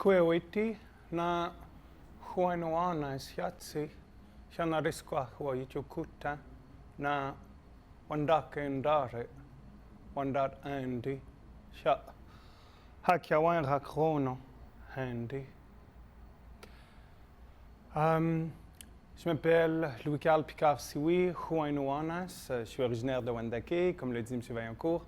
Kwewiti na huainoana siatsi shanariskwa huaichukuta na wandake ndare wandar andi sha hakyawan rakrono handi. Je m'appelle Louis-Carl Picard-Sioui, Huainoanas. Je suis originaire de Wendake, comme le dit M. Vaillancourt.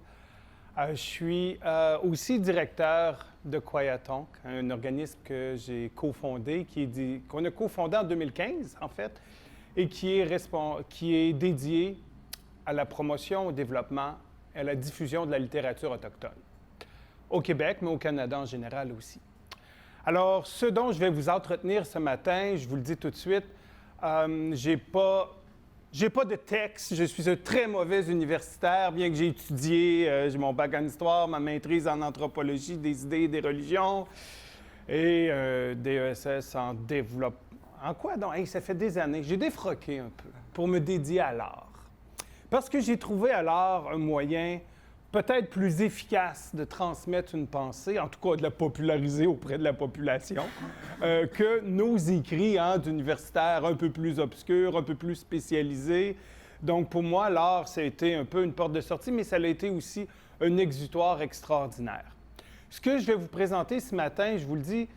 Je suis aussi directeur de Kwayatonk, un organisme que j'ai cofondé, qu'on a cofondé en 2015, en fait, et qui est dédié à la promotion, au développement et à la diffusion de la littérature autochtone, au Québec, mais au Canada en général aussi. Alors, ce dont je vais vous entretenir ce matin, je vous le dis tout de suite, j'ai pas de texte, je suis un très mauvais universitaire, bien que j'ai étudié, j'ai mon bac en histoire, ma maîtrise en anthropologie des idées et des religions, et DESS en développement. En quoi donc? Hey, ça fait des années, j'ai défroqué un peu pour me dédier à l'art. Parce que j'ai trouvé à l'art un moyen peut-être plus efficace de transmettre une pensée, en tout cas de la populariser auprès de la population, que nos écrits d'universitaires un peu plus obscurs, un peu plus spécialisés. Donc pour moi, l'art, ça a été un peu une porte de sortie, mais ça a été aussi un exutoire extraordinaire. Ce que je vais vous présenter ce matin, je vous le dis,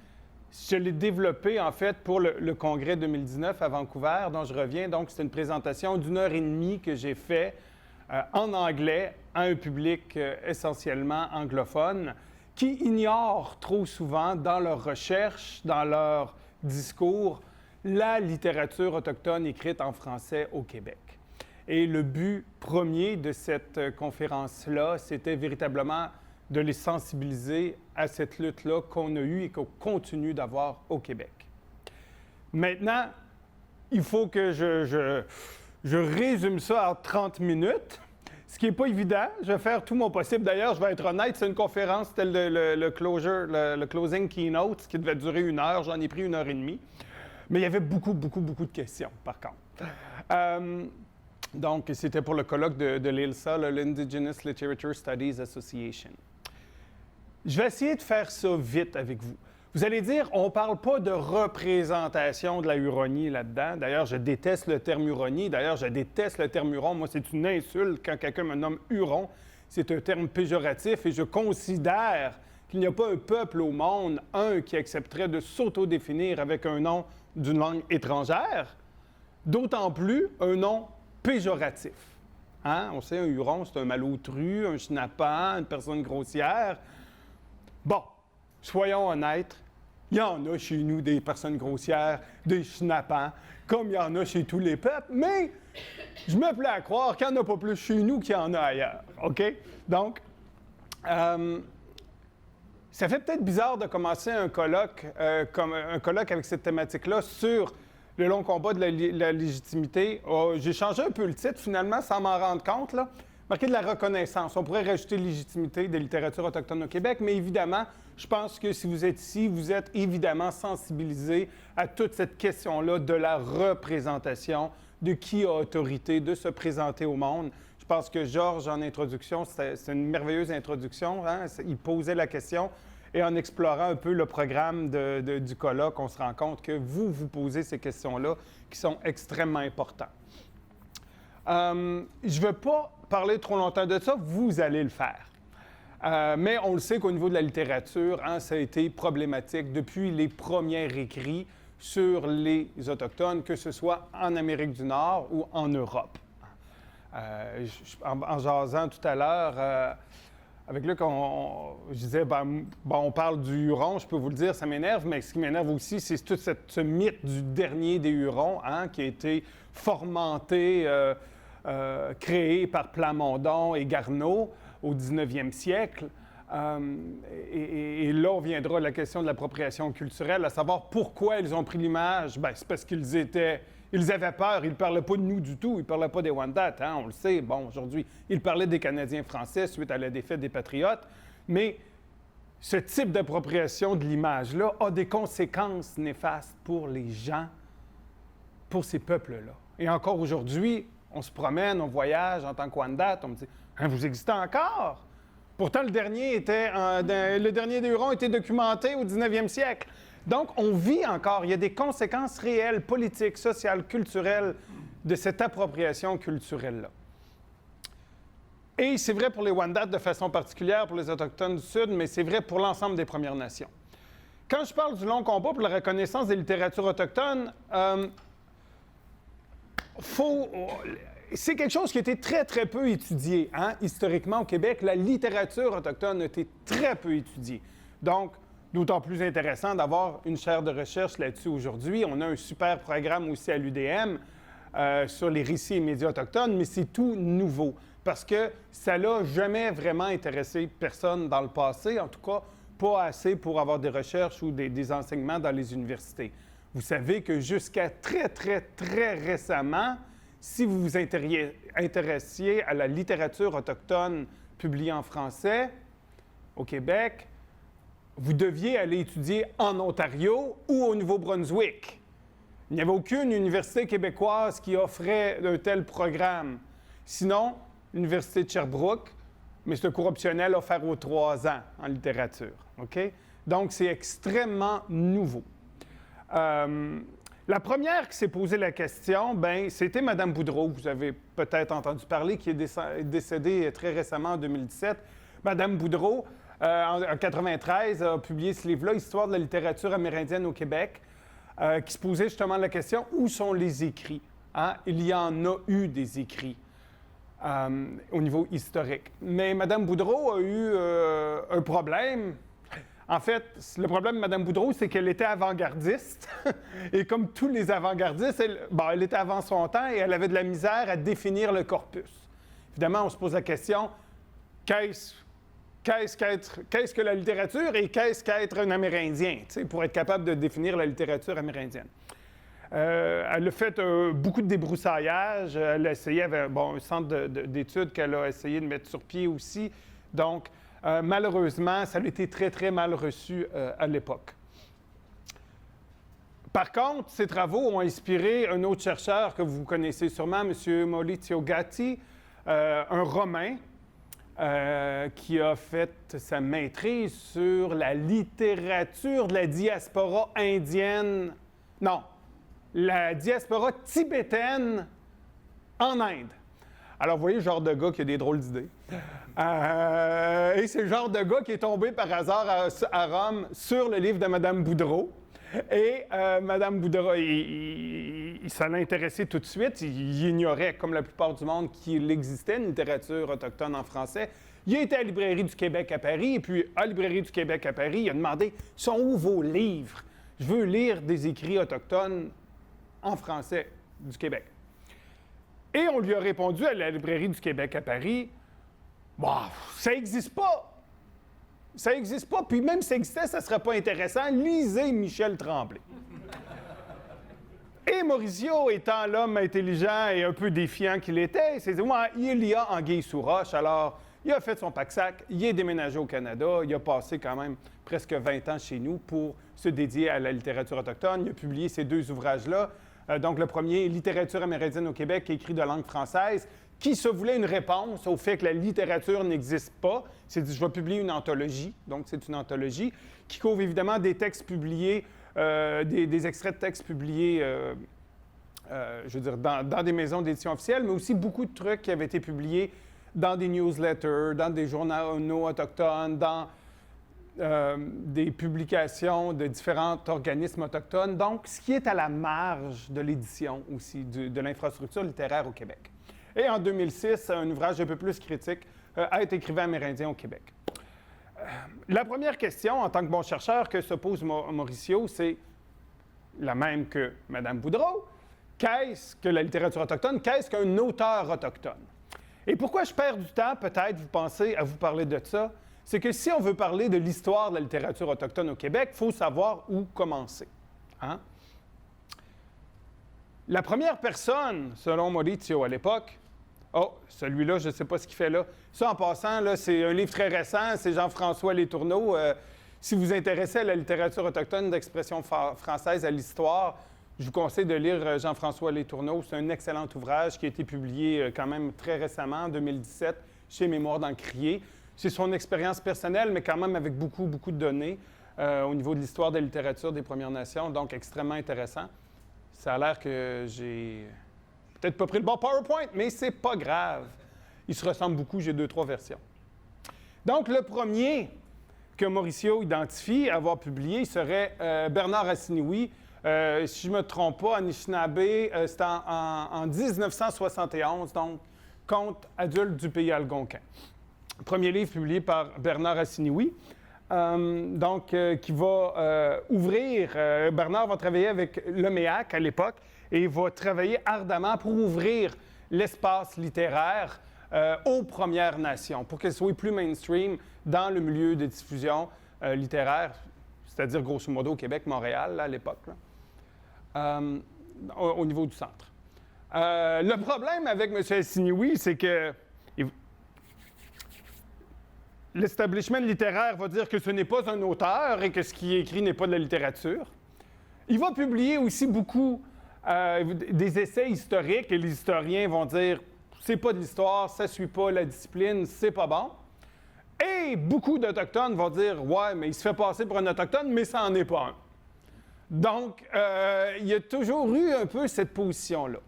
je l'ai développé en fait pour le congrès 2019 à Vancouver, dont je reviens. Donc c'est une présentation d'1 heure et demie que j'ai faite en anglais à un public essentiellement anglophone qui ignore trop souvent dans leurs recherches, dans leur discours, la littérature autochtone écrite en français au Québec. Et le but premier de cette conférence-là, c'était véritablement de les sensibiliser à cette lutte-là qu'on a eue et qu'on continue d'avoir au Québec. Maintenant, il faut que je résume ça en 30 minutes, ce qui n'est pas évident. Je vais faire tout mon possible. D'ailleurs, je vais être honnête, c'est une conférence, c'était le closing keynote, qui devait durer 1 heure. J'en ai pris 1 heure et demie. Mais il y avait beaucoup de questions, par contre. Donc, c'était pour le colloque de l'ILSA, l'Indigenous Literature Studies Association. Je vais essayer de faire ça vite avec vous. Vous allez dire, on ne parle pas de représentation de la Huronie là-dedans. D'ailleurs, je déteste le terme Huronie. D'ailleurs, je déteste le terme Huron. Moi, c'est une insulte quand quelqu'un me nomme Huron. C'est un terme péjoratif et je considère qu'il n'y a pas un peuple au monde, qui accepterait de s'autodéfinir avec un nom d'une langue étrangère, d'autant plus un nom péjoratif. On sait, un Huron, c'est un malotru, un schnappant, une personne grossière. Bon. Soyons honnêtes, il y en a chez nous des personnes grossières, des schnappants, comme il y en a chez tous les peuples, mais je me plais à croire qu'il n'y en a pas plus chez nous qu'il y en a ailleurs, OK? Donc, ça fait peut-être bizarre de commencer un colloque avec cette thématique-là sur le long combat de la légitimité. J'ai changé un peu le titre, finalement, sans m'en rendre compte, là. Marqué de la reconnaissance. On pourrait rajouter légitimité des littératures autochtones au Québec, mais évidemment, je pense que si vous êtes ici, vous êtes évidemment sensibilisé à toute cette question-là de la représentation, de qui a autorité de se présenter au monde. Je pense que Georges, en introduction, c'est une merveilleuse introduction. Il posait la question et en explorant un peu le programme du colloque, on se rend compte que vous posez ces questions-là qui sont extrêmement importantes. Je ne veux pas parler trop longtemps de ça, vous allez le faire. Mais on le sait qu'au niveau de la littérature, ça a été problématique depuis les premiers écrits sur les Autochtones, que ce soit en Amérique du Nord ou en Europe. En jasant tout à l'heure, avec Luc, je disais, on parle du Huron, je peux vous le dire, ça m'énerve, mais ce qui m'énerve aussi, c'est tout ce mythe du dernier des Hurons, qui a été fomenté, créé par Plamondon et Garneau au 19e siècle. Et là, on viendra à la question de l'appropriation culturelle, à savoir pourquoi ils ont pris l'image. C'est parce qu'ils avaient peur. Ils ne parlaient pas de nous du tout. Ils ne parlaient pas des Wendat, on le sait. Bon, aujourd'hui, ils parlaient des Canadiens français suite à la défaite des Patriotes. Mais ce type d'appropriation de l'image-là a des conséquences néfastes pour les gens, pour ces peuples-là. Et encore aujourd'hui, on se promène, on voyage en tant que Wendat, on me dit « vous existez encore? » Pourtant, le dernier des Hurons était documenté au 19e siècle. Donc, on vit encore. Il y a des conséquences réelles, politiques, sociales, culturelles de cette appropriation culturelle-là. Et c'est vrai pour les Wendat de façon particulière, pour les Autochtones du Sud, mais c'est vrai pour l'ensemble des Premières Nations. Quand je parle du long combat pour la reconnaissance des littératures autochtones, c'est quelque chose qui a été très, très peu étudié. Hein? Historiquement, au Québec, la littérature autochtone a été très peu étudiée. Donc, d'autant plus intéressant d'avoir une chaire de recherche là-dessus aujourd'hui. On a un super programme aussi à l'UDM sur les récits et médias autochtones, mais c'est tout nouveau parce que ça n'a jamais vraiment intéressé personne dans le passé, en tout cas pas assez pour avoir des recherches ou des enseignements dans les universités. Vous savez que jusqu'à très, très, très récemment, si vous vous intéressiez à la littérature autochtone publiée en français au Québec, vous deviez aller étudier en Ontario ou au Nouveau-Brunswick. Il n'y avait aucune université québécoise qui offrait un tel programme. Sinon, l'Université de Sherbrooke, mais c'est un cours optionnel offert aux 3 ans en littérature. OK? Donc, c'est extrêmement nouveau. La première qui s'est posé la question, c'était Mme Boudreau. Vous avez peut-être entendu parler, qui est décédée très récemment en 2017. Mme Boudreau, en 1993, a publié ce livre-là, Histoire de la littérature amérindienne au Québec, qui se posait justement la question, où sont les écrits? Hein? Il y en a eu des écrits au niveau historique. Mais Mme Boudreau a eu un problème. En fait, le problème de Mme Boudreau, c'est qu'elle était avant-gardiste. Et comme tous les avant-gardistes, elle était avant son temps et elle avait de la misère à définir le corpus. Évidemment, on se pose la question, qu'est-ce que la littérature et qu'est-ce qu'être un Amérindien, pour être capable de définir la littérature amérindienne. Elle a fait beaucoup de débroussaillage. Elle a essayé, elle avait un centre d'études qu'elle a essayé de mettre sur pied aussi. Donc, malheureusement, ça a été très, très mal reçu à l'époque. Par contre, ces travaux ont inspiré un autre chercheur que vous connaissez sûrement, M. Maurizio Gatti, un Romain, qui a fait sa maîtrise sur la littérature de la diaspora indienne. Non, la diaspora tibétaine en Inde. Alors, vous voyez le genre de gars qui a des drôles d'idées. Et c'est le genre de gars qui est tombé par hasard à Rome sur le livre de Mme Boudreau. Et Mme Boudreau, ça l'a intéressé tout de suite. Il ignorait, comme la plupart du monde, qu'il existait une littérature autochtone en français. Il a été à la Librairie du Québec à Paris, et puis à la Librairie du Québec à Paris, il a demandé « Sont où vos livres? Je veux lire des écrits autochtones en français du Québec. » Et on lui a répondu à la Librairie du Québec à Paris, « Bah, ça n'existe pas. Ça n'existe pas, puis même si ça existait, ça ne serait pas intéressant. Lisez Michel Tremblay. » Et Mauricio, étant l'homme intelligent et un peu défiant qu'il était, il s'est dit, « Ouais, il y a anguille sous roche. » Alors, il a fait son pack-sac, il est déménagé au Canada, il a passé quand même presque 20 ans chez nous pour se dédier à la littérature autochtone. Il a publié ces 2 ouvrages-là. Donc, le premier, Littérature amérindienne au Québec, écrit de langue française, qui se voulait une réponse au fait que la littérature n'existe pas. Il s'est dit, je vais publier une anthologie. Donc, c'est une anthologie qui couvre évidemment des textes publiés, des extraits de textes publiés, je veux dire, dans des maisons d'édition officielles, mais aussi beaucoup de trucs qui avaient été publiés dans des newsletters, dans des journaux autochtones, dans des publications de différents organismes autochtones. Donc, ce qui est à la marge de l'édition aussi, de l'infrastructure littéraire au Québec. Et en 2006, un ouvrage un peu plus critique, Être écrivain amérindien au Québec. La première question, en tant que bon chercheur, que se pose Mauricio, c'est la même que Mme Boudreau. Qu'est-ce que la littérature autochtone? Qu'est-ce qu'un auteur autochtone? Et pourquoi je perds du temps, peut-être, vous pensez, à vous parler de ça? C'est que si on veut parler de l'histoire de la littérature autochtone au Québec, il faut savoir où commencer. Hein? La première personne, selon Mauricio à l'époque, celui-là, je ne sais pas ce qu'il fait là. Ça, en passant, là, c'est un livre très récent, c'est Jean-François Letourneau. Si vous vous intéressez à la littérature autochtone d'expression française, à l'histoire, je vous conseille de lire Jean-François Letourneau. C'est un excellent ouvrage qui a été publié quand même très récemment, en 2017, chez Mémoire d'Encrier. C'est son expérience personnelle, mais quand même avec beaucoup, beaucoup de données au niveau de l'histoire de la littérature des Premières Nations, donc extrêmement intéressant. Ça a l'air que j'ai peut-être pas pris le bon PowerPoint, mais c'est pas grave. Ils se ressemblent beaucoup, j'ai 2-3 versions. Donc, le premier que Mauricio identifie à avoir publié serait Bernard Assinioui. Si je ne me trompe pas, Anishinaabe, c'était en 1971, donc Contes adultes du pays algonquin. Premier livre publié par Bernard Assinioui, qui va ouvrir. Bernard va travailler avec l'OMEAC à l'époque et va travailler ardemment pour ouvrir l'espace littéraire aux Premières Nations, pour qu'elles soient plus mainstream dans le milieu de diffusion littéraire, c'est-à-dire grosso modo au Québec, Montréal, là, à l'époque, au niveau du centre. Le problème avec M. Assinioui, c'est que l'establishment littéraire va dire que ce n'est pas un auteur et que ce qui est écrit n'est pas de la littérature. Il va publier aussi beaucoup des essais historiques et les historiens vont dire c'est pas de l'histoire, ça suit pas la discipline, c'est pas bon. Et beaucoup d'Autochtones vont dire ouais, mais il se fait passer pour un Autochtone, mais ça n'en est pas un. Donc, il y a toujours eu un peu cette position-là.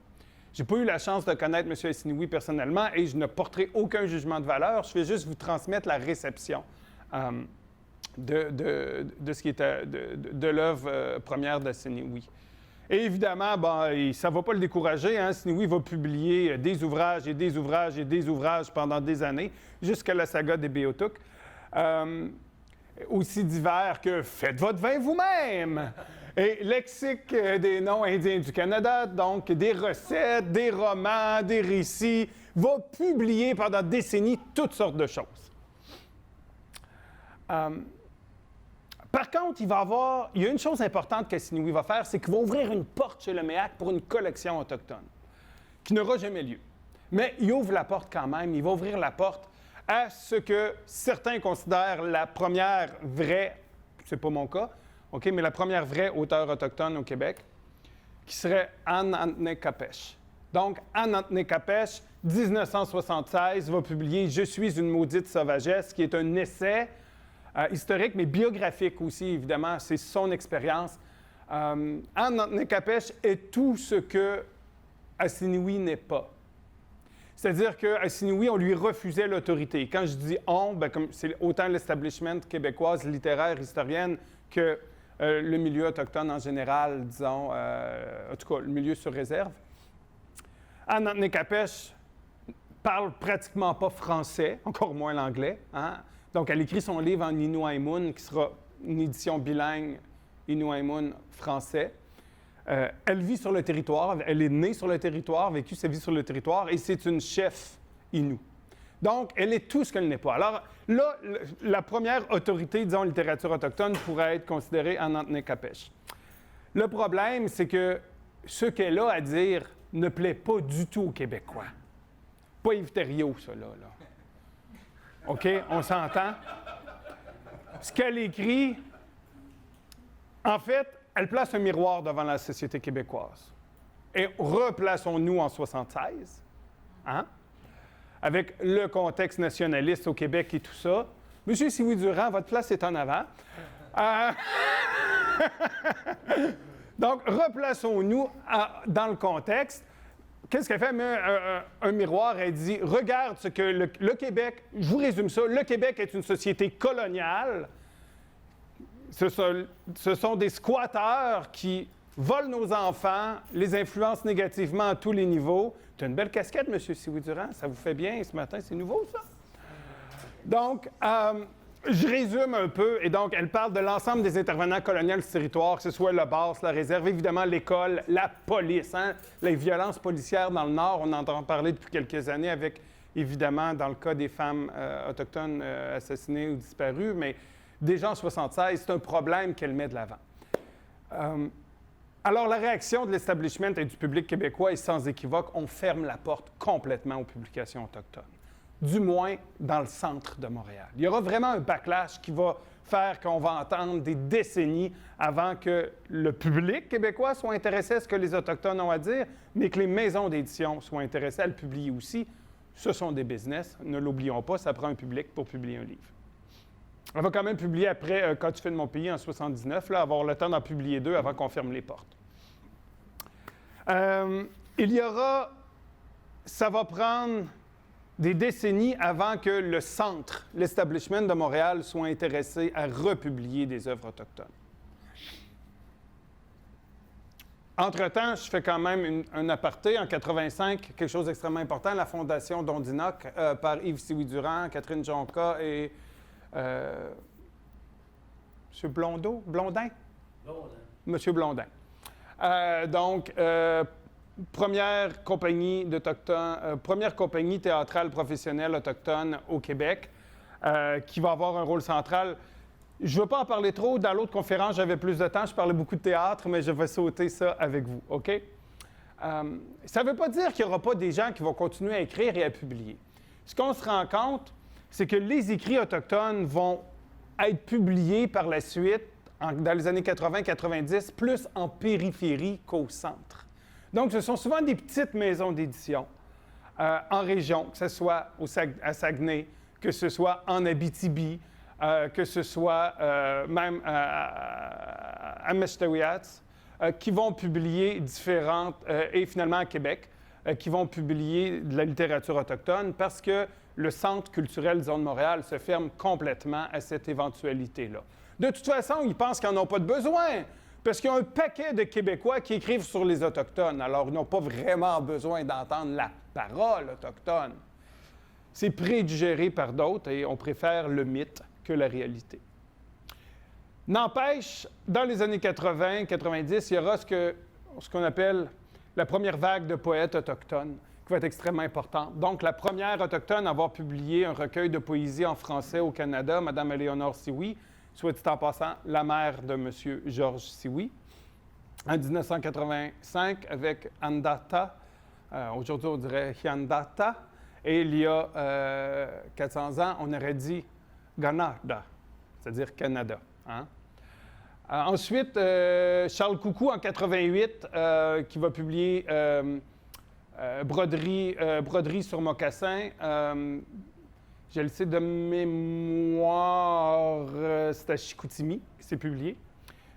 Je n'ai pas eu la chance de connaître M. Assinioui personnellement et je ne porterai aucun jugement de valeur. Je vais juste vous transmettre la réception de ce qui est de l'œuvre première d'Assinioui. Et évidemment, ça ne va pas le décourager. Assinioui va publier des ouvrages et des ouvrages et des ouvrages pendant des années, jusqu'à la saga des Beothuk. Aussi divers que « Faites votre vin vous-même ». Et lexique des noms indiens du Canada, donc des recettes, des romans, des récits, va publier pendant des décennies toutes sortes de choses. Par contre, il y a une chose importante qu'Assinioui va faire, c'est qu'il va ouvrir une porte chez l'OMEAC pour une collection autochtone, qui n'aura jamais lieu. Mais il ouvre la porte quand même, il va ouvrir la porte à ce que certains considèrent la première vraie, c'est pas mon cas, OK, mais la première vraie auteure autochtone au Québec, qui serait Anne Antné-Capèche. Donc, Anne Antné-Capèche, 1976, va publier « Je suis une maudite sauvagesse », qui est un essai historique, mais biographique aussi, évidemment. C'est son expérience. Anne Antné-Capèche est tout ce que Assinioui n'est pas. C'est-à-dire qu'Assinioui, on lui refusait l'autorité. Quand je dis « on », comme c'est autant l'establishment québécoise, littéraire, historienne, que le milieu autochtone en général, disons, en tout cas, le milieu sur réserve. Anne Antné-Capèche parle pratiquement pas français, encore moins l'anglais. Donc, elle écrit son livre en Inuaimun, qui sera une édition bilingue Inuaimun-français. Elle vit sur le territoire, elle est née sur le territoire, vécu sa vie sur le territoire, et c'est une chef Innu. Donc, elle est tout ce qu'elle n'est pas. Alors là, la première autorité, disons, en littérature autochtone pourrait être considérée Anne Antné-Capèche. Le problème, c'est que ce qu'elle a à dire ne plaît pas du tout aux Québécois. Pas Yves Thériault, ça, là. OK? On s'entend? Ce qu'elle écrit, en fait, elle place un miroir devant la société québécoise. Et replaçons-nous en 1976, avec le contexte nationaliste au Québec et tout ça. Monsieur Sioui-Durand, votre place est en avant. Donc, replaçons-nous dans le contexte. Qu'est-ce qu'elle fait? Elle met un miroir, elle dit « Regarde ce que le Québec... » Je vous résume ça. Le Québec est une société coloniale. Ce sont des squatteurs qui volent nos enfants, les influencent négativement à tous les niveaux. Tu as une belle casquette, M. Sioui-Durand. Ça vous fait bien ce matin? C'est nouveau, ça? Donc, je résume un peu. Et donc, elle parle de l'ensemble des intervenants coloniaux du territoire, que ce soit le BAS, la réserve, évidemment l'école, la police. Les violences policières dans le Nord, on en entend parler depuis quelques années avec, évidemment, dans le cas des femmes autochtones assassinées ou disparues, mais déjà en 1976, c'est un problème qu'elle met de l'avant. Alors, la réaction de l'establishment et du public québécois est sans équivoque. On ferme la porte complètement aux publications autochtones, du moins dans le centre de Montréal. Il y aura vraiment un backlash qui va faire qu'on va entendre des décennies avant que le public québécois soit intéressé à ce que les Autochtones ont à dire, mais que les maisons d'édition soient intéressées à le publier aussi, ce sont des business, ne l'oublions pas, ça prend un public pour publier un livre. Elle va quand même publier après Quand tu fais de mon pays en 79, là, avoir le temps d'en publier 2 avant qu'on ferme les portes. Ça va prendre des décennies avant que le centre, l'establishment de Montréal, soit intéressé à republier des œuvres autochtones. Entre-temps, je fais quand même un aparté. En 85, quelque chose d'extrêmement important, la Fondation Dondinoc par Yves Sioui-Durand, Catherine Jonca et M. Blondin? Blondin. M. Blondin. Première compagnie première compagnie théâtrale professionnelle autochtone au Québec qui va avoir un rôle central. Je ne veux pas en parler trop. Dans l'autre conférence, j'avais plus de temps. Je parlais beaucoup de théâtre, mais je vais sauter ça avec vous, OK? Ça ne veut pas dire qu'il n'y aura pas des gens qui vont continuer à écrire et à publier. Ce qu'on se rend compte, c'est que les écrits autochtones vont être publiés par la suite, dans les années 80-90, plus en périphérie qu'au centre. Donc, ce sont souvent des petites maisons d'édition en région, que ce soit à Saguenay, que ce soit en Abitibi, que ce soit même à Mestawiyats, qui vont publier et finalement à Québec, qui vont publier de la littérature autochtone parce que le Centre culturel Zone de Montréal se ferme complètement à cette éventualité-là. De toute façon, ils pensent qu'ils n'en ont pas de besoin, parce qu'il y a un paquet de Québécois qui écrivent sur les Autochtones, alors ils n'ont pas vraiment besoin d'entendre la parole autochtone. C'est prédigéré par d'autres et on préfère le mythe que la réalité. N'empêche, dans les années 80-90, il y aura ce qu'on appelle la première vague de poètes autochtones, qui va être extrêmement importante. Donc, la première autochtone à avoir publié un recueil de poésie en français au Canada, Mme Éléonore Sioui, soit dit en passant, la mère de M. Georges Sioui, en 1985 avec Andata, aujourd'hui on dirait Hyandata, et il y a 400 ans, on aurait dit Ganada, c'est-à-dire Canada. Hein? Ensuite, Charles Coucou, en 88, qui va publier Broderie sur mocassin. Je le sais de mémoire, c'est à Chicoutimi que c'est publié.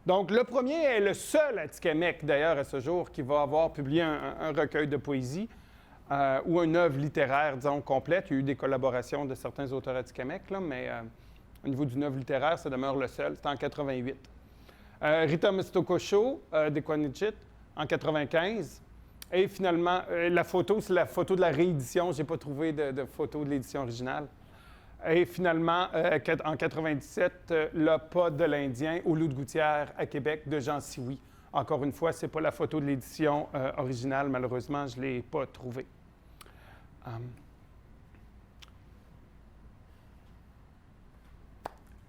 Donc, le premier est le seul Atikamekw, d'ailleurs, à ce jour, qui va avoir publié un recueil de poésie ou une œuvre littéraire, disons, complète. Il y a eu des collaborations de certains auteurs Atikamekw, là, mais au niveau d'une œuvre littéraire, ça demeure le seul. C'était en 88. Rita Mistokosho, d'Equanichit, en 95. Et finalement, la photo, c'est la photo de la réédition. Je n'ai pas trouvé de photo de l'édition originale. Et finalement, en 97, Le Pas de l'Indien au Loup de Gouttière à Québec de Jean Sioui. Encore une fois, ce n'est pas la photo de l'édition originale. Malheureusement, je ne l'ai pas trouvée.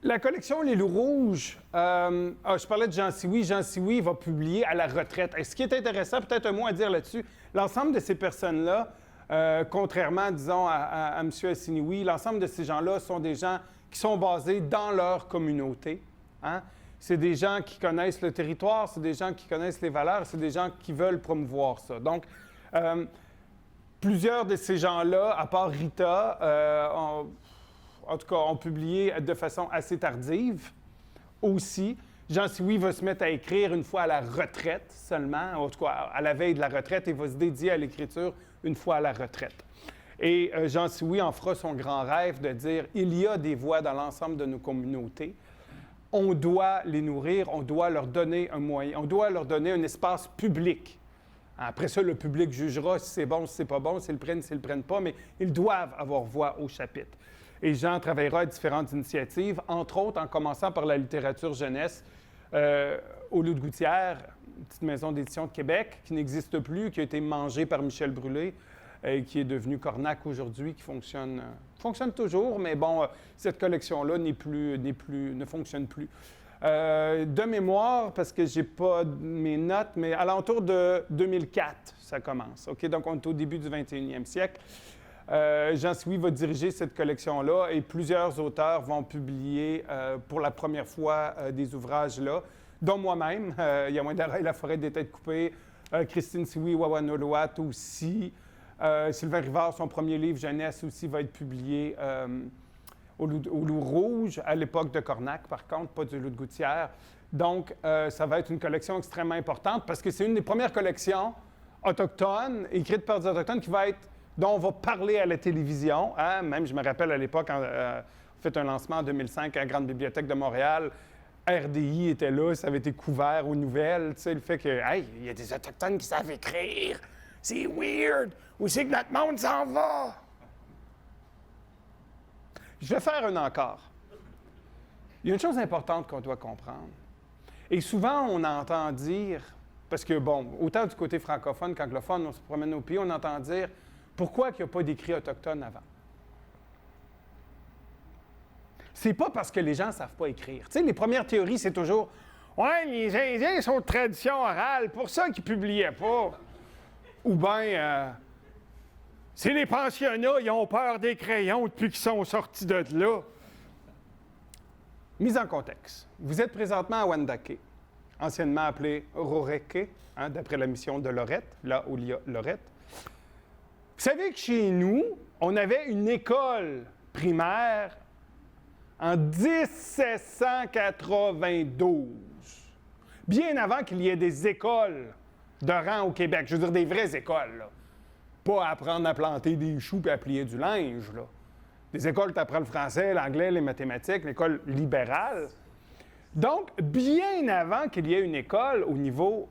La collection Les Loups Rouges, je parlais de Jean Sioui. Jean Sioui va publier à la retraite. Et ce qui est intéressant, peut-être un mot à dire là-dessus, l'ensemble de ces personnes-là, contrairement, disons, à M. Assiniwi, l'ensemble de ces gens-là sont des gens qui sont basés dans leur communauté. Hein? C'est des gens qui connaissent le territoire, c'est des gens qui connaissent les valeurs, c'est des gens qui veulent promouvoir ça. Donc, plusieurs de ces gens-là, à part Rita, en tout cas, ont publié de façon assez tardive aussi. Jean Sioui va se mettre à écrire une fois à la retraite seulement, en tout cas à la veille de la retraite, et va se dédier à l'écriture une fois à la retraite. Et Jean Sioui en fera son grand rêve de dire « Il y a des voix dans l'ensemble de nos communautés. On doit les nourrir, on doit leur donner un moyen, on doit leur donner un espace public. » Après ça, le public jugera si c'est bon, si c'est pas bon, s'ils le prennent, s'ils le prennent pas, mais ils doivent avoir voix au chapitre. Et Jean travaillera à différentes initiatives, entre autres en commençant par la littérature jeunesse au Loup de Gouttière, une petite maison d'édition de Québec qui n'existe plus, qui a été mangée par Michel Brûlé et qui est devenue Cornac aujourd'hui, qui fonctionne toujours, mais bon, cette collection-là ne fonctionne plus. De mémoire, parce que je n'ai pas mes notes, mais à l'entour de 2004, ça commence. OK? Donc, on est au début du 21e siècle. Jean Sioui va diriger cette collection-là et plusieurs auteurs vont publier pour la première fois des ouvrages là, dont moi-même. Il y a Moins d'arrêt, La forêt des têtes coupées, Christine Sioui, Wawanoloat aussi. Sylvain Rivard, son premier livre jeunesse aussi va être publié au Loup Rouge, à l'époque de Cornac, par contre, pas du Loup de Gouttière. Donc, ça va être une collection extrêmement importante parce que c'est une des premières collections autochtones, écrites par des Autochtones, dont on va parler à la télévision. Hein? Même, je me rappelle à l'époque, on a fait un lancement en 2005 à la Grande Bibliothèque de Montréal. RDI était là, ça avait été couvert aux nouvelles. Tu sais, le fait que, hey, il y a des Autochtones qui savent écrire. C'est weird. Où c'est que notre monde s'en va? Je vais faire un encore. Il y a une chose importante qu'on doit comprendre. Et souvent, on entend dire, parce que, bon, autant du côté francophone qu'anglophone, on se promène au pays, on entend dire, pourquoi il n'y a pas d'écrit autochtone avant? C'est pas parce que les gens ne savent pas écrire. Tu sais, les premières théories, c'est toujours, ouais, les Indiens sont de tradition orale, pour ça qu'ils ne publiaient pas. Ou bien, c'est les pensionnats, ils ont peur des crayons depuis qu'ils sont sortis de là. Mise en contexte. Vous êtes présentement à Wendake, anciennement appelé Roreke, hein, d'après la mission de Lorette, là où il y a Lorette. Vous savez que chez nous, on avait une école primaire en 1792, bien avant qu'il y ait des écoles de rang au Québec. Je veux dire, des vraies écoles, là. Pas apprendre à planter des choux et à plier du linge, là. Des écoles, tu apprends le français, l'anglais, les mathématiques, l'école libérale. Donc, bien avant qu'il y ait une école au niveau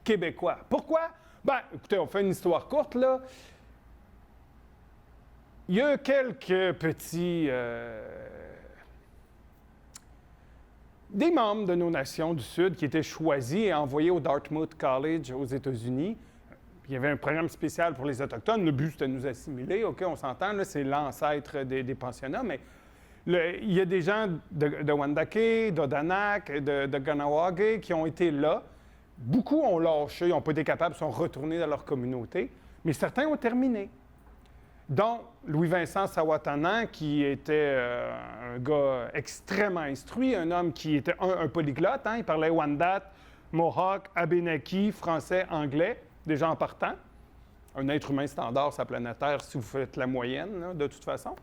québécois. Pourquoi? Bien, écoutez, on fait une histoire courte, là. Il y a quelques petits... des membres de nos nations du Sud qui étaient choisis et envoyés au Dartmouth College aux États-Unis. Il y avait un programme spécial pour les Autochtones. Le but, c'était de nous assimiler. OK, on s'entend, là, c'est l'ancêtre des pensionnats, mais il y a des gens de Wendake, d'Odanak, de Ganawage qui ont été là. Beaucoup ont lâché, n'ont pas été capables, sont retournés dans leur communauté, mais certains ont terminé. Dont Louis-Vincent Sawatanan, qui était un gars extrêmement instruit, un homme qui était un polyglotte, hein, il parlait Wendat, Mohawk, Abénaki, français, anglais, déjà en partant. Un être humain standard sur la planète Terre, si vous faites la moyenne, là, de toute façon.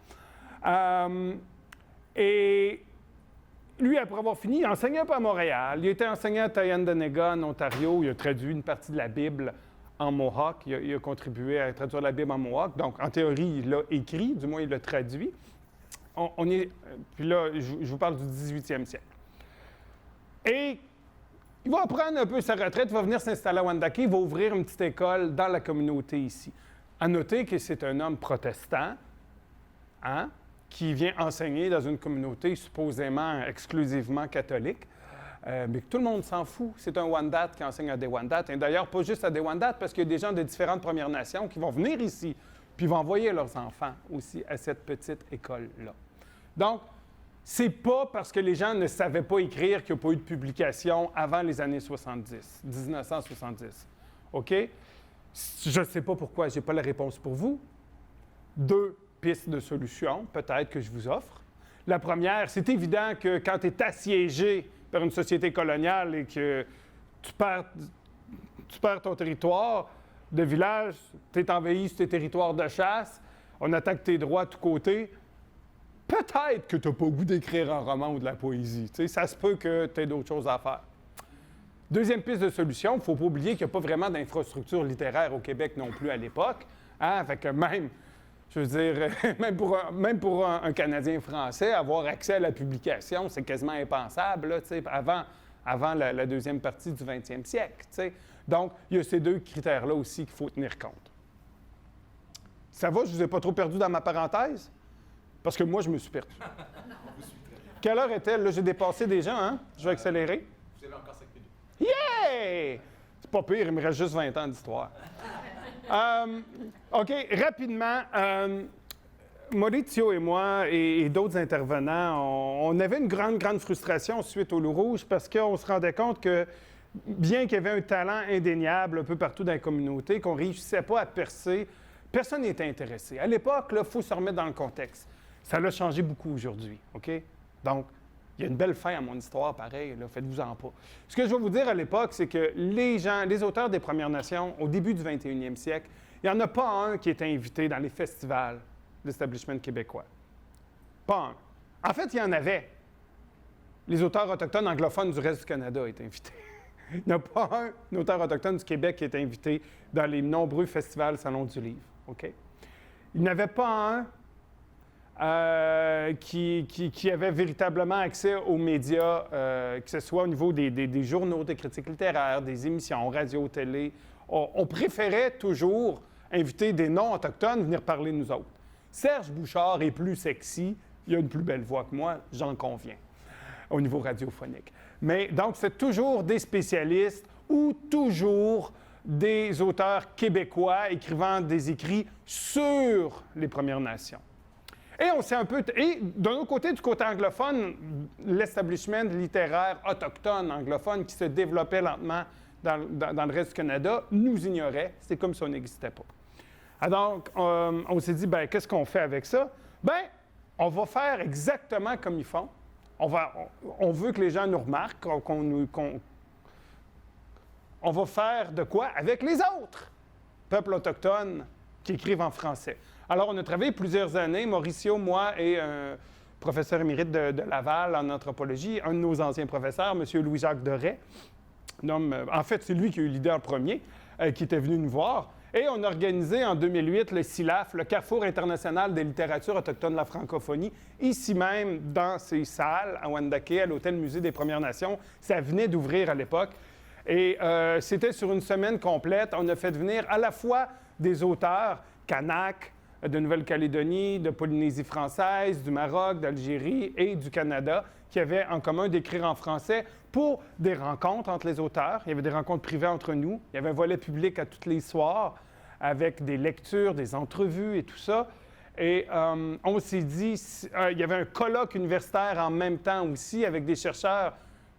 Et lui, après avoir fini, il enseignait pas à Montréal. Il était enseignant à Tyendinaga, en Ontario. Il a traduit une partie de la Bible en Mohawk. Il a contribué à traduire la Bible en Mohawk. Donc, en théorie, il l'a écrit, du moins, il l'a traduit. Puis là, je vous parle du 18e siècle. Et il va prendre un peu sa retraite, il va venir s'installer à Wendake, il va ouvrir une petite école dans la communauté ici. À noter que c'est un homme protestant, hein, qui vient enseigner dans une communauté supposément exclusivement catholique. Mais que tout le monde s'en fout. C'est un Wendat qui enseigne à des Wendats. Et d'ailleurs, pas juste à des Wendats, parce qu'il y a des gens de différentes Premières Nations qui vont venir ici, puis vont envoyer leurs enfants aussi à cette petite école-là. Donc, c'est pas parce que les gens ne savaient pas écrire qu'il n'y a pas eu de publication avant les années 70, 1970. OK? Je ne sais pas pourquoi, je n'ai pas la réponse pour vous. 2 pistes de solutions, peut-être, que je vous offre. La première, c'est évident que quand tu es assiégé par une société coloniale et que tu perds ton territoire de village, tu es envahi sur tes territoires de chasse, on attaque tes droits de tous côtés, peut-être que tu n'as pas le goût d'écrire un roman ou de la poésie. Tu sais, ça se peut que tu aies d'autres choses à faire. Deuxième piste de solution, il ne faut pas oublier qu'il n'y a pas vraiment d'infrastructure littéraire au Québec non plus à l'époque. Hein? Fait que même, je veux dire, même pour un Canadien français, avoir accès à la publication, c'est quasiment impensable, là, tu sais, avant la deuxième partie du 20e siècle. Tu sais. Donc, il y a ces 2 critères-là aussi qu'il faut tenir compte. Ça va? Je ne vous ai pas trop perdu dans ma parenthèse? Parce que moi, je me suis perdu. Quelle heure est-elle? Là, j'ai dépassé déjà, hein? Je vais accélérer. Vous avez encore 5 minutes. Yeah! C'est pas pire, il me reste juste 20 ans d'histoire. OK, rapidement, Maurizio et moi et d'autres intervenants, on avait une grande frustration suite au Loup Rouge parce qu'on se rendait compte que, bien qu'il y avait un talent indéniable un peu partout dans la communauté, qu'on ne réussissait pas à percer, personne n'était intéressé. À l'époque, il faut se remettre dans le contexte. Ça l'a changé beaucoup aujourd'hui, OK? Donc, il y a une belle fin à mon histoire, pareil, là, faites-vous-en pas. Ce que je vais vous dire à l'époque, c'est que les auteurs des Premières Nations, au début du 21e siècle, Il n'y en a pas un qui est invité dans les festivals d'establishment québécois. Pas un. En fait, il y en avait. Les auteurs autochtones anglophones du reste du Canada étaient invités. Il n'y a pas un auteur autochtone du Québec qui est invité dans les nombreux festivals Salon du Livre. OK? Il n'y avait pas un qui avait véritablement accès aux médias, que ce soit au niveau des journaux, des critiques littéraires, des émissions, radio, télé. On préférait toujours inviter des non-autochtones venir parler de nous autres. Serge Bouchard est plus sexy, il a une plus belle voix que moi, j'en conviens, au niveau radiophonique. Mais donc, c'est toujours des spécialistes ou toujours des auteurs québécois écrivant des écrits sur les Premières Nations. Et on s'est un peu... Et d'un autre côté, du côté anglophone, l'establishment littéraire autochtone anglophone qui se développait lentement dans le reste du Canada nous ignorait. C'est comme si on n'existait pas. Alors, donc, on s'est dit, bien, qu'est-ce qu'on fait avec ça? Bien, on va faire exactement comme ils font. On veut que les gens nous remarquent, on va faire de quoi avec les autres peuples autochtones qui écrivent en français. Alors, on a travaillé plusieurs années, Mauricio, moi et un professeur émérite de Laval en anthropologie, un de nos anciens professeurs, M. Louis-Jacques Doré. En fait, c'est lui qui a eu l'idée en premier, qui était venu nous voir. Et on a organisé en 2008 le CILAF, le Carrefour international des littératures autochtones de la francophonie, ici même dans ces salles à Wendake, à l'Hôtel Musée des Premières Nations. Ça venait d'ouvrir à l'époque. Et c'était sur une semaine complète. On a fait venir à la fois des auteurs Kanak, de Nouvelle-Calédonie, de Polynésie française, du Maroc, d'Algérie et du Canada, qui avaient en commun d'écrire en français pour des rencontres entre les auteurs. Il y avait des rencontres privées entre nous. Il y avait un volet public à tous les soirs avec des lectures, des entrevues et tout ça. Et on s'est dit, il y avait un colloque universitaire en même temps aussi avec des chercheurs,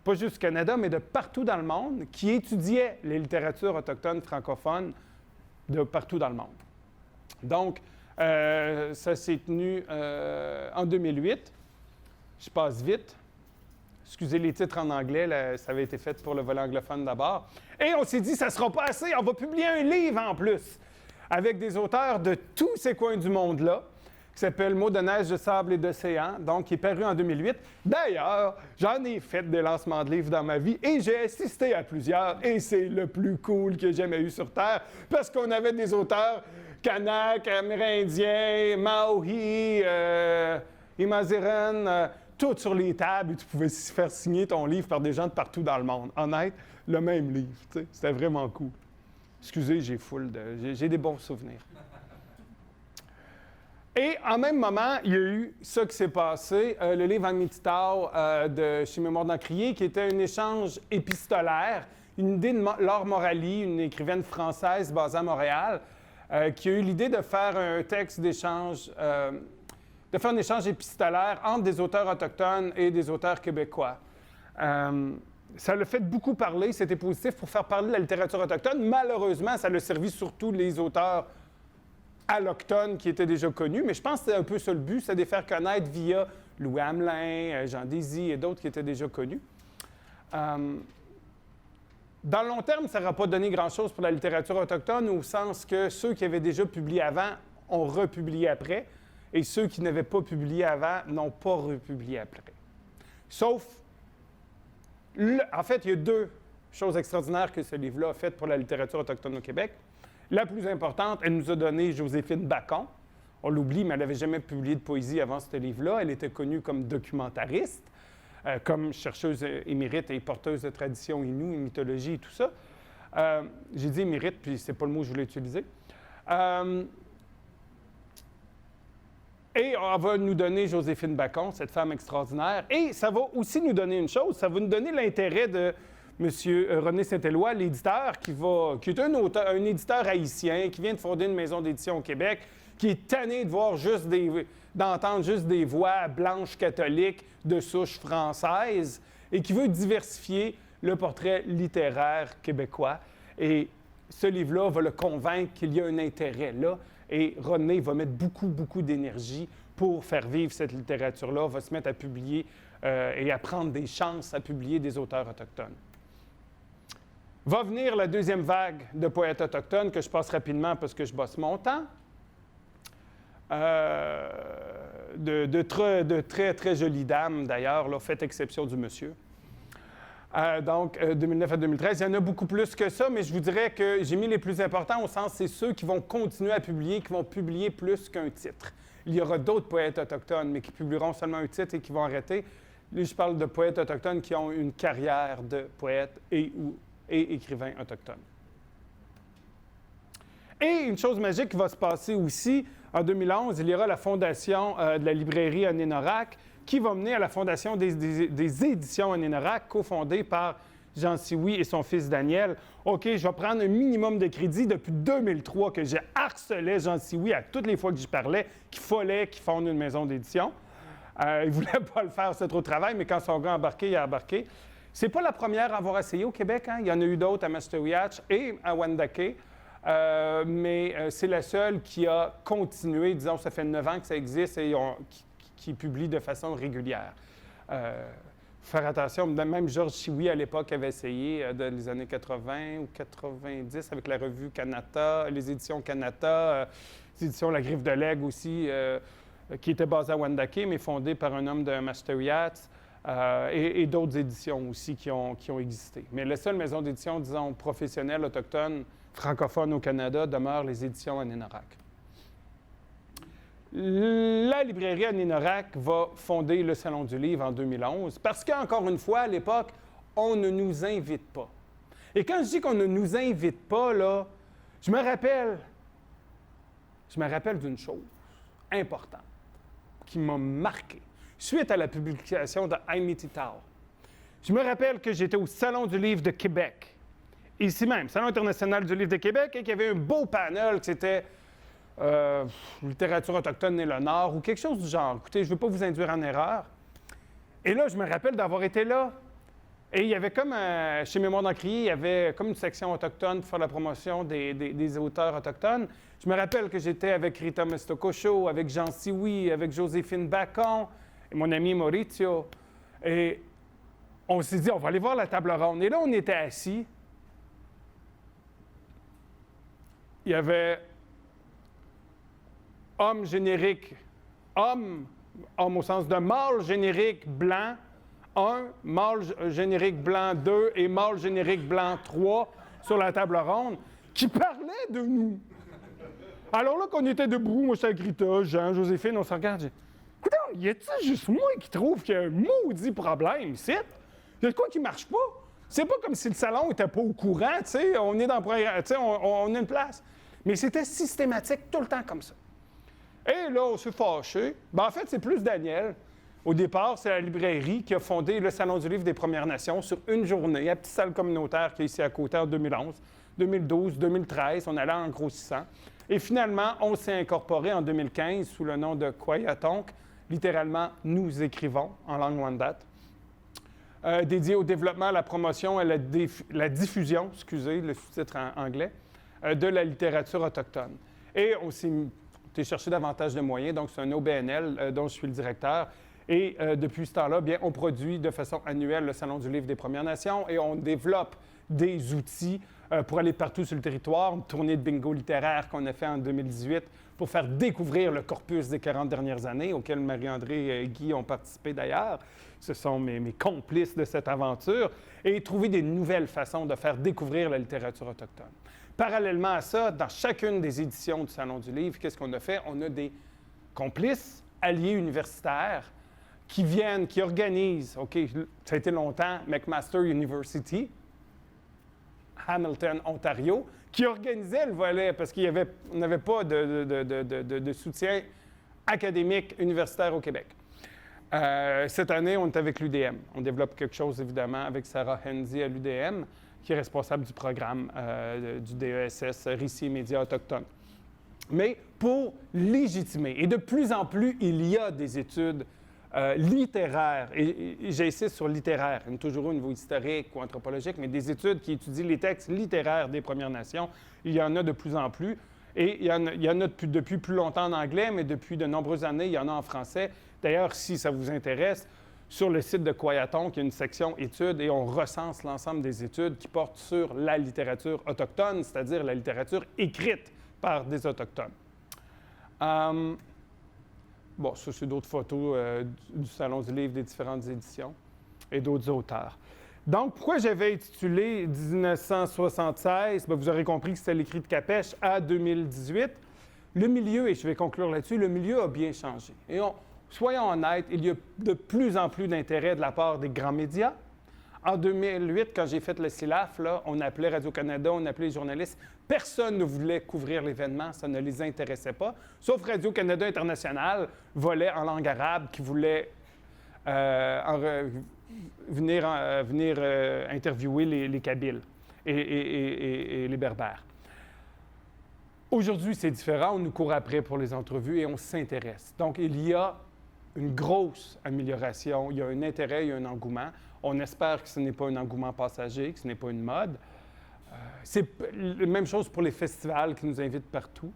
pas juste du Canada, mais de partout dans le monde, qui étudiaient les littératures autochtones francophones de partout dans le monde. Donc, ça s'est tenu en 2008. Je passe vite. Excusez les titres en anglais, là, ça avait été fait pour le volet anglophone d'abord. Et on s'est dit, ça ne sera pas assez, on va publier un livre en plus, avec des auteurs de tous ces coins du monde-là, qui s'appelle « Mots de neige, de sable et d'océan », donc qui est paru en 2008. D'ailleurs, j'en ai fait des lancements de livres dans ma vie et j'ai assisté à plusieurs, et c'est le plus cool que j'ai jamais eu sur Terre, parce qu'on avait des auteurs Kanak, Amérindiens, Maohi, Imaziren, toutes sur les tables, et tu pouvais faire signer ton livre par des gens de partout dans le monde. Honnête, le même livre, tu sais, c'était vraiment cool. Excusez, j'ai des bons souvenirs. Et en même moment, il y a eu ça qui s'est passé, le livre Amititao de chez Mémoire d'Encrier, qui était un échange épistolaire, une idée de Laure Morali, une écrivaine française basée à Montréal, qui a eu l'idée de faire un texte d'échange, de faire un échange épistolaire entre des auteurs autochtones et des auteurs québécois. Ça l'a fait beaucoup parler, c'était positif pour faire parler de la littérature autochtone. Malheureusement, ça l'a servi surtout les auteurs allochtones qui étaient déjà connus, mais je pense que c'était un peu ça le but, c'est de les faire connaître via Louis Hamelin, Jean Désy et d'autres qui étaient déjà connus. Dans le long terme, ça n'aura pas donné grand-chose pour la littérature autochtone, au sens que ceux qui avaient déjà publié avant ont republié après, et ceux qui n'avaient pas publié avant n'ont pas republié après. Sauf, en fait, il y a deux choses extraordinaires que ce livre-là a faites pour la littérature autochtone au Québec. La plus importante, elle nous a donné Joséphine Bacon. On l'oublie, mais elle n'avait jamais publié de poésie avant ce livre-là. Elle était connue comme documentariste, comme chercheuse émérite et porteuse de tradition Innu, mythologie et tout ça. J'ai dit émérite, puis c'est pas le mot que je voulais utiliser. Et on va nous donner Joséphine Bacon, cette femme extraordinaire. Et ça va aussi nous donner une chose, ça va nous donner l'intérêt de M. René Saint-Éloi, l'éditeur, qui est un éditeur haïtien, qui vient de fonder une maison d'édition au Québec, qui est tanné de voir d'entendre juste des voix blanches catholiques de souche française et qui veut diversifier le portrait littéraire québécois. Et ce livre-là va le convaincre qu'il y a un intérêt là. Et René va mettre beaucoup d'énergie pour faire vivre cette littérature-là, va se mettre à publier et à prendre des chances à publier des auteurs autochtones. Va venir la deuxième vague de poètes autochtones que je passe rapidement parce que je bosse mon temps. De très, très jolies dames, d'ailleurs, là, faites exception du monsieur. Donc, 2009 à 2013, il y en a beaucoup plus que ça, mais je vous dirais que j'ai mis les plus importants au sens, c'est ceux qui vont continuer à publier, qui vont publier plus qu'un titre. Il y aura d'autres poètes autochtones, mais qui publieront seulement un titre et qui vont arrêter. Là, je parle de poètes autochtones qui ont une carrière de poète et écrivain autochtone. Et une chose magique qui va se passer aussi, en 2011, il y aura la fondation de la librairie Anénorak qui va mener à la fondation des éditions Anénorak, cofondée par Jean Sioui et son fils Daniel. OK, je vais prendre un minimum de crédit depuis 2003 que j'ai harcelé Jean Sioui à toutes les fois que j'y parlais qu'il fallait qu'il fonde une maison d'édition. Il ne voulait pas le faire, c'est trop de travail, mais quand son gars a embarqué, il a embarqué. C'est pas la première à avoir essayé au Québec. Hein? Il y en a eu d'autres à Mastowiach et à Wendake. Mais c'est la seule qui a continué, disons, ça fait 9 ans que ça existe et qui publie de façon régulière. Faire attention, même Georges Sioui, à l'époque, avait essayé dans les années 80 ou 90 avec la revue Kanata, les éditions Kanata, les éditions La Griffe de l'Aigle aussi, qui était basée à Wendake, mais fondée par un homme de Mastowiach, et d'autres éditions aussi qui ont existé. Mais la seule maison d'édition, disons, professionnelle, autochtone, francophone au Canada, demeure les éditions Anénorak. La librairie Anénorak va fonder le Salon du Livre en 2011 parce qu'encore une fois, à l'époque, on ne nous invite pas. Et quand je dis qu'on ne nous invite pas, là, je me rappelle d'une chose importante qui m'a marqué suite à la publication de Aimititao. Je me rappelle que j'étais au Salon du Livre de Québec, ici même, Salon international du Livre de Québec, et qu'il y avait un beau panel qui c'était littérature autochtone et le Nord, ou quelque chose du genre. Écoutez, je ne veux pas vous induire en erreur. Et là, je me rappelle d'avoir été là. Et il y avait comme, chez Mémoire d'Encrier, il y avait comme une section autochtone pour faire la promotion des auteurs autochtones. Je me rappelle que j'étais avec Rita Mestokosho, avec Jean Sioui, avec Joséphine Bacon, et mon ami Maurizio. Et on s'est dit, on va aller voir la table ronde. Et là, on était assis. Il y avait homme générique, homme au sens de mâle générique blanc 1, mâle générique blanc 2 et mâle générique blanc 3 sur la table ronde qui parlaient de nous. Alors là, qu'on était debout, moi, j'étais avec Rita, Jean, Joséphine, on se regarde, j'ai dit, écoute, y a-t-il juste moi qui trouve qu'il y a un maudit problème ici? Il y a de quoi qui marche pas? C'est pas comme si le salon était pas au courant, tu sais, on est dans le programme, tu sais, on a une place. Mais c'était systématique, tout le temps comme ça. Et là, on s'est fâchés. Ben, en fait, c'est plus Daniel. Au départ, c'est la librairie qui a fondé le Salon du Livre des Premières Nations sur une journée, la petite salle communautaire qui est ici à côté en 2011, 2012, 2013, on allait en grossissant. Et finalement, on s'est incorporé en 2015 sous le nom de Kwayatonk, littéralement « Nous écrivons » en langue Wendat, dédié au développement, à la promotion, à la diffusion, excusez le sous-titre en anglais, de la littérature autochtone. Et on s'est cherché davantage de moyens, donc c'est un OBNL dont je suis le directeur. Et depuis ce temps-là, bien, on produit de façon annuelle le Salon du Livre des Premières Nations et on développe des outils pour aller partout sur le territoire, une tournée de bingo littéraire qu'on a fait en 2018 pour faire découvrir le corpus des 40 dernières années, auquel Marie-André et Guy ont participé d'ailleurs. Ce sont mes complices de cette aventure, et trouver des nouvelles façons de faire découvrir la littérature autochtone. Parallèlement à ça, dans chacune des éditions du Salon du Livre, qu'est-ce qu'on a fait? On a des complices, alliés universitaires, qui viennent, qui organisent, OK, ça a été longtemps, McMaster University, Hamilton, Ontario, qui organisait le volet, parce qu'on n'avait pas de soutien académique universitaire au Québec. Cette année, on est avec l'UDM. On développe quelque chose, évidemment, avec Sarah Hendy à l'UDM, qui est responsable du programme du DESS Récits et médias autochtones. Mais pour légitimer, et de plus en plus, il y a des études littéraires, et j'insiste sur littéraire, il y en a toujours au niveau historique ou anthropologique, mais des études qui étudient les textes littéraires des Premières Nations, il y en a de plus en plus. Et il y en a depuis plus longtemps en anglais, mais depuis de nombreuses années, il y en a en français. D'ailleurs, si ça vous intéresse, sur le site de Coyaton, qui est une section études, et on recense l'ensemble des études qui portent sur la littérature autochtone, c'est-à-dire la littérature écrite par des Autochtones. Bon, ça, c'est d'autres photos du Salon du livre des différentes éditions et d'autres auteurs. Donc, pourquoi j'avais intitulé 1976? Bien, vous aurez compris que c'était l'écrit de Capêche à 2018. Le milieu, et je vais conclure là-dessus, le milieu a bien changé. Et soyons honnêtes, il y a de plus en plus d'intérêt de la part des grands médias. En 2008, quand j'ai fait le SILAF, là, on appelait Radio-Canada, on appelait les journalistes. Personne ne voulait couvrir l'événement, ça ne les intéressait pas. Sauf Radio-Canada International, volet en langue arabe, qui voulait venir interviewer les Kabyles et les Berbères. Aujourd'hui, c'est différent. On nous court après pour les entrevues et on s'intéresse. Donc, il y a une grosse amélioration. Il y a un intérêt, il y a un engouement. On espère que ce n'est pas un engouement passager, que ce n'est pas une mode. C'est la même chose pour les festivals qui nous invitent partout.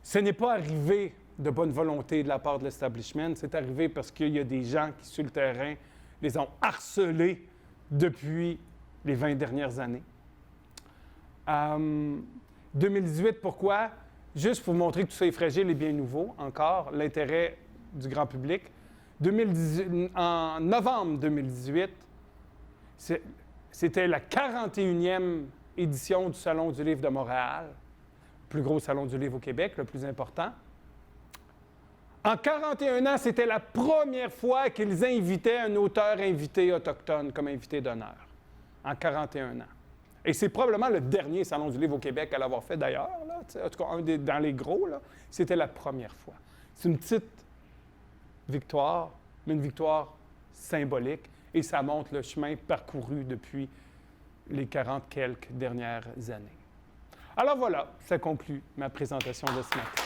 Ce n'est pas arrivé de bonne volonté de la part de l'establishment. C'est arrivé parce qu'il y a des gens qui, sur le terrain, les ont harcelés depuis les 20 dernières années. 2018, pourquoi? Juste pour montrer que tout ça est fragile et bien nouveau, encore, l'intérêt du grand public. En novembre 2018, c'était la 41e édition du Salon du livre de Montréal, le plus gros salon du livre au Québec, le plus important. En 41 ans, c'était la première fois qu'ils invitaient un auteur invité autochtone comme invité d'honneur. En 41 ans. Et c'est probablement le dernier Salon du livre au Québec à l'avoir fait d'ailleurs. En tout cas, dans les gros, c'était la première fois. C'est une petite victoire, mais une victoire symbolique. Et ça montre le chemin parcouru depuis les 40 quelques dernières années. Alors voilà, ça conclut ma présentation de ce matin.